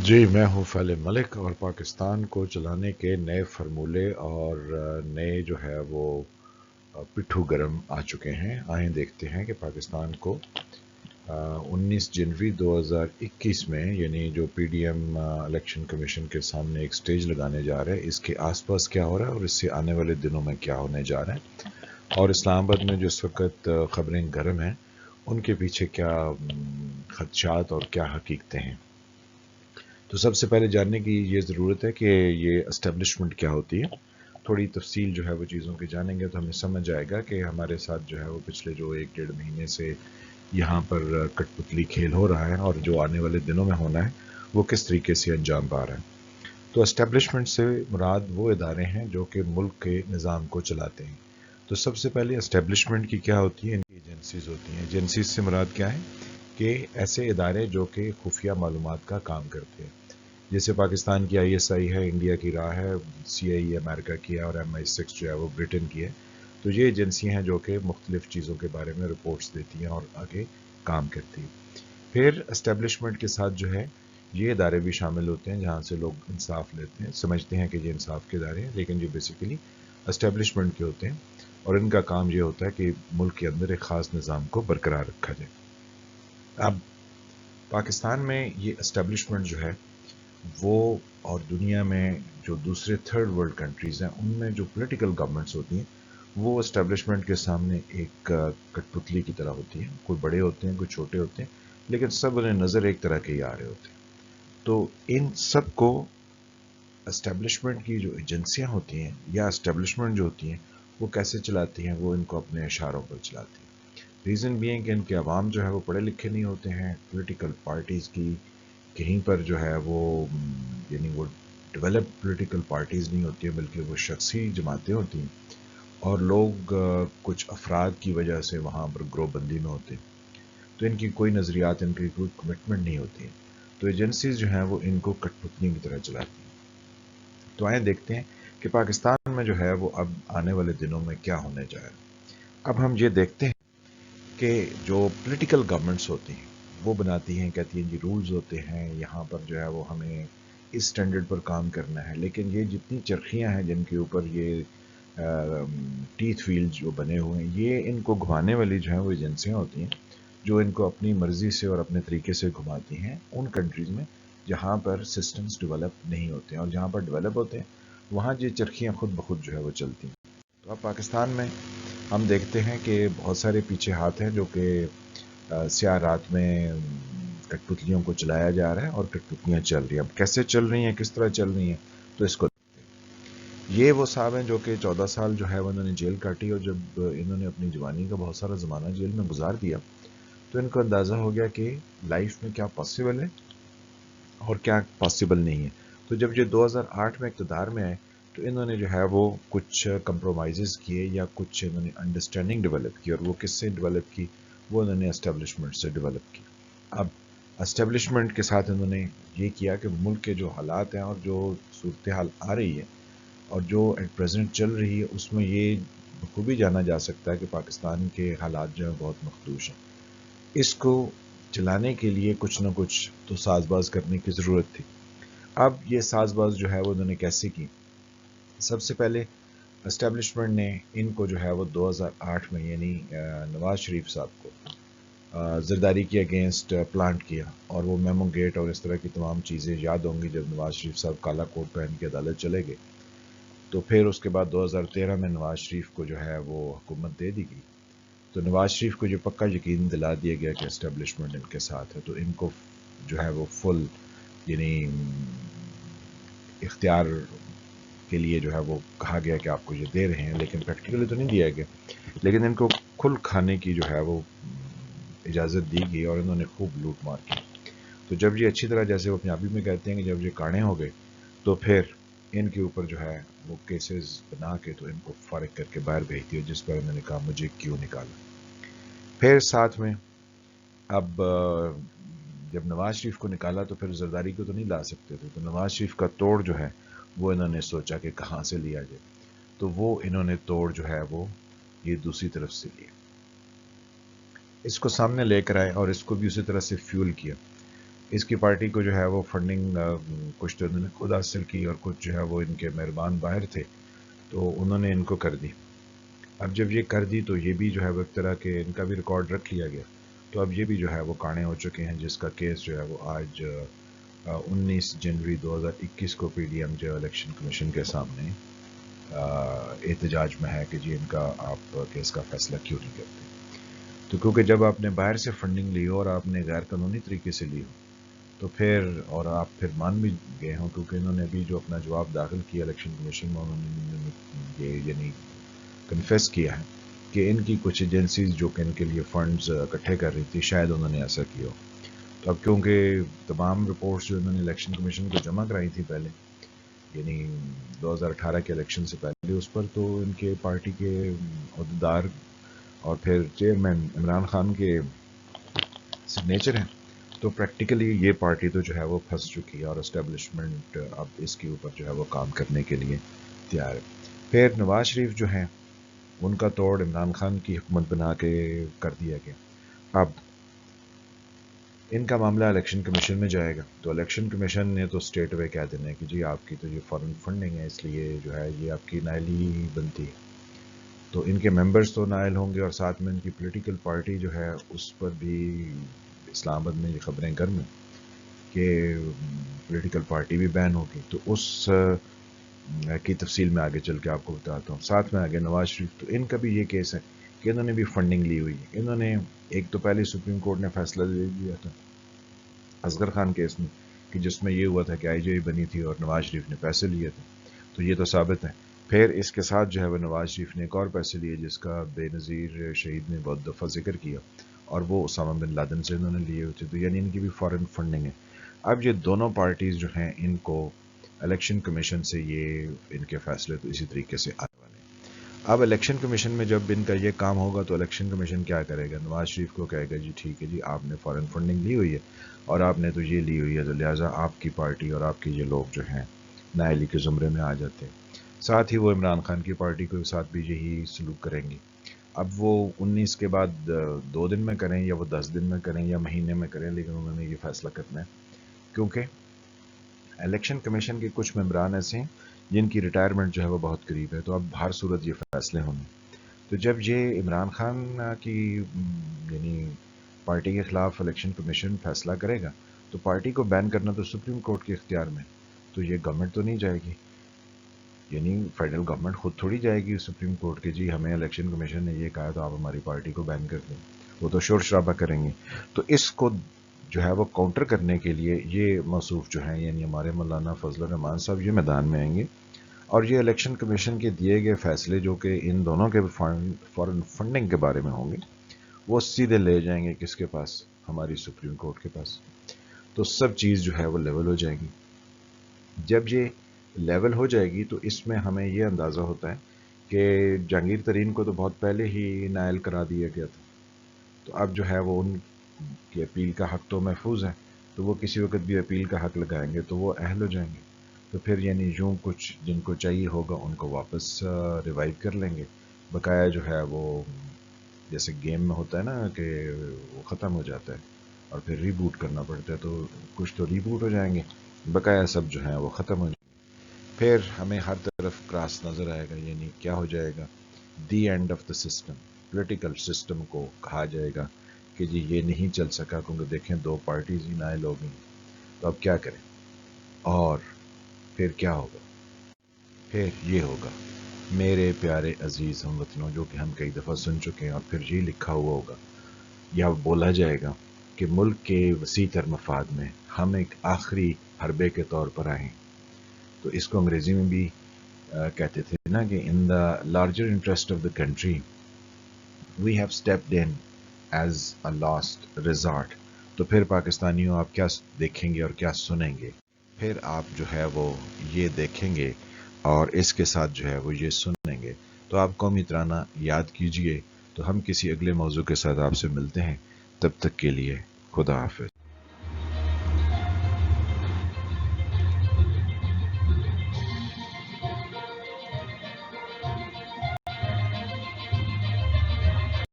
जी, मैं हूँ फ़ैल मलिक और पाकिस्तान को चलाने के नए फ़ॉर्मूले और नए जो है वो पिट्ठू गरम आ चुके हैं। आइए देखते हैं कि पाकिस्तान को 19 जनवरी 2021 में यानी जो पीडीएम इलेक्शन कमीशन के सामने एक स्टेज लगाने जा रहे हैं, इसके आसपास क्या हो रहा है और इससे आने वाले दिनों में क्या होने जा रहा है, और इस्लामाबाद में जो इस वक्त खबरें गर्म हैं उनके पीछे क्या खदशात और क्या हकीकतें हैं। तो सबसे पहले जानने की ये ज़रूरत है कि ये एस्टेब्लिशमेंट क्या होती है। थोड़ी तफसील जो है वो चीज़ों की जानेंगे तो हमें समझ आएगा कि हमारे साथ जो है वो पिछले जो 1 डेढ़ महीने से यहाँ पर कठपुतली खेल हो रहा है और जो आने वाले दिनों में होना है वो किस तरीके से अंजाम पा रहा है। तो एस्टेब्लिशमेंट से मुराद वो इदारे हैं जो कि मुल्क के निज़ाम को चलाते हैं। तो सबसे पहले एस्टेब्लिशमेंट की क्या होती है, इनकी एजेंसीज होती हैं। एजेंसीज से मुराद क्या है कि ऐसे इदारे जो कि खुफिया मालूमात का काम करते हैं। जैसे पाकिस्तान की आईएसआई है, इंडिया की रहा है, सीआईए अमेरिका की है और MI6 जो है वो ब्रिटेन की है। तो ये एजेंसियाँ हैं जो कि मुख्तलिफ चीज़ों के बारे में रिपोर्ट्स देती हैं और आगे काम करती हैं। फिर एस्टेब्लिशमेंट के साथ जो है ये इदारे भी शामिल होते हैं जहाँ से लोग इंसाफ लेते हैं, समझते हैं कि ये इंसाफ के इदारे हैं, लेकिन ये बेसिकली एस्टेब्लिशमेंट के होते हैं और इनका काम ये होता है कि मुल्क के अंदर एक ख़ास निज़ाम को बरकरार रखा जाए। अब पाकिस्तान में ये एस्टेब्लिशमेंट जो है वो, और दुनिया में जो दूसरे थर्ड वर्ल्ड कंट्रीज़ हैं उनमें जो पॉलिटिकल गवर्नमेंट्स होती हैं वो एस्टेब्लिशमेंट के सामने एक कठपुतली की तरह होती हैं। कोई बड़े होते हैं, कोई छोटे होते हैं, लेकिन सब उन्हें नज़र एक तरह के ही आ रहे होते हैं। तो इन सब को एस्टेब्लिशमेंट की जो एजेंसियां होती हैं या एस्टेब्लिशमेंट जो होती हैं वो कैसे चलाती हैं, वो इनको अपने इशारों पर चलाती हैं। रीज़न भी है कि इनके अवाम जो है वो पढ़े लिखे नहीं होते हैं। पॉलिटिकल पार्टीज़ की कहीं पर जो है वो यानी वो डेवलप पॉलिटिकल पार्टीज़ नहीं होती हैं, बल्कि वो शख्सी जमातें होती हैं और लोग कुछ अफराद की वजह से वहाँ पर ग्रोहबंदी में होते हैं। तो इनकी कोई नज़रियात, इनकी कोई कमिटमेंट नहीं होती है। तो एजेंसीज जो हैं वो इनको कठपुतली की तरह चलाती हैं। तो आए देखते हैं कि पाकिस्तान में जो है वो अब आने वाले दिनों में क्या होने जा रहा है। अब हम ये देखते हैं कि जो पॉलिटिकल गवर्नमेंट्स होती हैं वो बनाती हैं, कहती हैं जी रूल्स होते हैं, यहाँ पर जो है वो हमें इस स्टैंडर्ड पर काम करना है। लेकिन ये जितनी चरखियाँ हैं जिनके ऊपर ये टीथ व्हील जो बने हुए हैं, ये इनको घुमाने वाली जो है वो एजेंसियाँ होती हैं जो इनको अपनी मर्ज़ी से और अपने तरीके से घुमाती हैं उन कंट्रीज़ में जहाँ पर सिस्टम्स डेवलप नहीं होते हैं, और जहाँ पर डेवलप होते हैं वहाँ ये चरखियाँ खुद ब खुद जो है वो चलती हैं। तो अब पाकिस्तान में हम देखते हैं कि बहुत सारे पीछे हाथ हैं जो कि स्याह रात में कठपुतलियों को चलाया जा रहा है और कठपुतलियाँ चल रही हैं। अब कैसे चल रही हैं, किस तरह चल रही हैं, तो इसको ये वो साहब हैं जो कि 14 साल जो है वो इन्होंने जेल काटी, और जब इन्होंने अपनी जवानी का बहुत सारा ज़माना जेल में गुजार दिया तो इनको अंदाज़ा हो गया कि लाइफ में क्या पॉसिबल है और क्या पॉसिबल नहीं है। तो जब ये 2008 में इक़्तिदार में आए तो इन्होंने जो है वो कुछ कंप्रोमाइज़ किए या कुछ इन्होंने अंडरस्टैंडिंग डेवलप की, और वो किससे डेवलप की, वो इन्होंने एस्टेब्लिशमेंट से डेवलप की। अब एस्टेब्लिशमेंट के साथ इन्होंने ये किया कि मुल्क के जो हालात हैं और जो सूरत हाल आ रही है और जो एट प्रेजेंट चल रही है उसमें ये बखूबी जाना जा सकता है कि पाकिस्तान के हालात जो हैं बहुत मखदूश हैं। इसको चलाने के लिए कुछ ना कुछ तो साजबाज करने की ज़रूरत थी। अब ये साजबाज जो है वो उन्होंने कैसे की। सबसे पहले एस्टेब्लिशमेंट ने इनको जो है वो 2008 में यानी नवाज शरीफ साहब को जरदारी के अगेंस्ट प्लांट किया, और वो मेमो गेट और इस तरह की तमाम चीज़ें याद होंगी जब नवाज शरीफ साहब काला कोट पहन के अदालत चले गए। तो फिर उसके बाद 2013 में नवाज शरीफ को जो है वो हुकूमत दे दी गई। तो नवाज शरीफ को जो पक्का यकीन दिला दिया गया कि एस्टेब्लिशमेंट इनके साथ है, तो इनको जो है वो फुल यानी इख्तियार के लिए जो है वो कहा गया कि आपको ये दे रहे हैं, लेकिन प्रैक्टिकली तो नहीं दिया गया, लेकिन इनको खुल खाने की जो है वो इजाज़त दी गई और इन्होंने खूब लूट मार की। तो जब ये अच्छी तरह, जैसे वो पंजाबी में कहते हैं कि जब ये काणे हो गए, तो फिर इनके ऊपर जो है वो केसेस बना के तो इनको फारिग करके बाहर भेज दिया, जिस पर उन्होंने कहा मुझे क्यों निकाला। फिर साथ में अब जब नवाज शरीफ को निकाला तो फिर जरदारी को तो नहीं ला सकते थे, तो नवाज शरीफ का तोड़ जो है वो इन्होंने सोचा कि कहाँ से लिया जाए, तो वो इन्होंने तोड़ जो है वो ये दूसरी तरफ से लिया, इसको सामने लेकर आए और इसको भी उसी तरह से फ्यूल किया। اس کی پارٹی کو جو ہے وہ فنڈنگ کچھ تو انہوں نے خود حاصل کی اور کچھ جو ہے وہ ان کے مہربان باہر تھے تو انہوں نے ان کو کر دی. اب جب یہ کر دی تو یہ بھی جو ہے وہ ایک طرح کے ان کا بھی ریکارڈ رکھ لیا گیا. تو اب یہ بھی جو ہے وہ کانے ہو چکے ہیں جس کا کیس جو ہے وہ آج 19 جنوری 2021 کو پی ڈی ایم جو الیکشن کمیشن کے سامنے احتجاج میں ہے کہ جی ان کا آپ کیس کا فیصلہ کیوں نہیں کرتے. تو کیونکہ جب آپ نے باہر سے فنڈنگ لی ہو اور آپ نے غیر قانونی طریقے سے لی ہو تو پھر اور آپ پھر مان بھی گئے ہوں کیونکہ انہوں نے ابھی جو اپنا جواب داخل کیا الیکشن کمیشن میں انہوں نے یہ یعنی کنفیس کیا ہے کہ ان کی کچھ ایجنسیز جو کہ ان کے لیے فنڈز اکٹھے کر رہی تھی شاید انہوں نے ایسا کیا ہو. تو اب کیونکہ تمام رپورٹس جو انہوں نے الیکشن کمیشن کو جمع کرائی تھی پہلے یعنی 2018 کے الیکشن سے پہلے اس پر تو ان کے پارٹی کے عہدیدار اور پھر چیئرمین عمران خان کے سگنیچر ہیں تو پریکٹیکلی یہ پارٹی تو جو ہے وہ پھنس چکی ہے اور اسٹیبلشمنٹ اب اس کے اوپر جو ہے وہ کام کرنے کے لیے تیار ہے. پھر نواز شریف جو ہیں ان کا توڑ عمران خان کی حکومت بنا کے کر دیا گیا. اب ان کا معاملہ الیکشن کمیشن میں جائے گا تو الیکشن کمیشن نے تو اسٹیٹ وے کہہ دینا ہے کہ جی آپ کی تو یہ فارن فنڈنگ ہے اس لیے جو ہے یہ آپ کی نائلی بنتی ہے. تو ان کے ممبرز تو نائل ہوں گے اور ساتھ میں ان کی پولیٹیکل پارٹی جو ہے اس پر بھی اسلام آباد میں یہ خبریں گرم ہیں کہ پولیٹیکل پارٹی بھی بین ہوگی. تو اس کی تفصیل میں آگے چل کے آپ کو بتاتا ہوں. ساتھ میں آگے نواز شریف تو ان کا بھی یہ کیس ہے کہ انہوں نے بھی فنڈنگ لی ہوئی ہے. انہوں نے ایک تو پہلے سپریم کورٹ نے فیصلہ دے دیا تھا اصغر خان کیس میں کہ جس میں یہ ہوا تھا کہ آئی جے بنی تھی اور نواز شریف نے پیسے لیے تھے تو یہ تو ثابت ہے. پھر اس کے ساتھ جو ہے وہ نواز شریف نے ایک اور پیسے لیے جس کا بے نظیر شہید نے بہت دفعہ ذکر کیا اور وہ اسامہ بن لادن سے انہوں نے لیے ہوئے تھے. تو یعنی ان کی بھی فارن فنڈنگ ہے. اب یہ دونوں پارٹیز جو ہیں ان کو الیکشن کمیشن سے یہ ان کے فیصلے تو اسی طریقے سے آنے والے ہیں. اب الیکشن کمیشن میں جب ان کا یہ کام ہوگا تو الیکشن کمیشن کیا کرے گا نواز شریف کو کہے گا جی ٹھیک ہے جی آپ نے فارن فنڈنگ لی ہوئی ہے اور آپ نے تو یہ لی ہوئی ہے تو لہٰذا آپ کی پارٹی اور آپ کے یہ لوگ جو ہیں نااہلی کے زمرے میں آ جاتے ہیں. ساتھ ہی وہ عمران خان کی پارٹی کے ساتھ بھی یہی سلوک کریں گے. اب وہ 19 کے بعد 2 دن میں کریں یا وہ 10 دن میں کریں یا مہینے میں کریں لیکن انہوں نے یہ فیصلہ کرنا ہے کیونکہ الیکشن کمیشن کے کچھ ممبران ایسے ہیں جن کی ریٹائرمنٹ جو ہے وہ بہت قریب ہے تو اب ہر صورت یہ فیصلے ہوں گے. تو جب یہ عمران خان کی یعنی پارٹی کے خلاف الیکشن کمیشن فیصلہ کرے گا تو پارٹی کو بین کرنا تو سپریم کورٹ کے اختیار میں تو یہ گورنمنٹ تو نہیں جائے گی یعنی فیڈرل گورنمنٹ خود تھوڑی جائے گی سپریم کورٹ کے جی ہمیں الیکشن کمیشن نے یہ کہا تو آپ ہماری پارٹی کو بین کر دیں. وہ تو شور شرابہ کریں گے. تو اس کو جو ہے وہ کاؤنٹر کرنے کے لیے یہ موصوف جو ہیں یعنی ہمارے مولانا فضل الرحمان صاحب یہ میدان میں آئیں گے اور یہ الیکشن کمیشن کے دیے گئے فیصلے جو کہ ان دونوں کے فارن فنڈنگ کے بارے میں ہوں گے وہ سیدھے لے جائیں گے کس کے پاس ہماری سپریم کورٹ کے پاس. تو سب چیز جو ہے وہ لیول ہو جائے گی. جب یہ لیول ہو جائے گی تو اس میں ہمیں یہ اندازہ ہوتا ہے کہ جہانگیر ترین کو تو بہت پہلے ہی نائل کرا دیا گیا تھا تو اب جو ہے وہ ان کی اپیل کا حق تو محفوظ ہے تو وہ کسی وقت بھی اپیل کا حق لگائیں گے تو وہ اہل ہو جائیں گے. تو پھر یعنی یوں کچھ جن کو چاہیے ہوگا ان کو واپس ریوائیو کر لیں گے. بقایا جو ہے وہ جیسے گیم میں ہوتا ہے نا کہ وہ ختم ہو جاتا ہے اور پھر ری بوٹ کرنا پڑتا ہے تو کچھ تو ری بوٹ ہو جائیں گے بقایا سب جو ہیں وہ ختم ہو جائیں گے. پھر ہمیں ہر طرف کراس نظر آئے گا یعنی کیا ہو جائے گا the end of the system. Political system کو کہا جائے گا کہ جی یہ نہیں چل سکا کیونکہ دیکھیں 2 پارٹیز ہی نائل ہو گئی تو اب کیا کریں. اور پھر کیا ہوگا پھر یہ ہوگا میرے پیارے عزیز ہم وطنوں جو کہ ہم کئی دفعہ سن چکے ہیں اور پھر یہ لکھا ہوا ہوگا یا بولا جائے گا کہ ملک کے وسیع تر مفاد میں ہم ایک آخری حربے کے طور پر آئے. تو اس کو انگریزی میں بھی کہتے تھے نا کہ in the larger interest of the country we have stepped in as a last resort. تو پھر پاکستانیوں آپ کیا دیکھیں گے اور کیا سنیں گے پھر آپ جو ہے وہ یہ دیکھیں گے اور اس کے ساتھ جو ہے وہ یہ سنیں گے. تو آپ قومی ترانہ یاد کیجئے. تو ہم کسی اگلے موضوع کے ساتھ آپ سے ملتے ہیں. تب تک کے لیے خدا حافظ.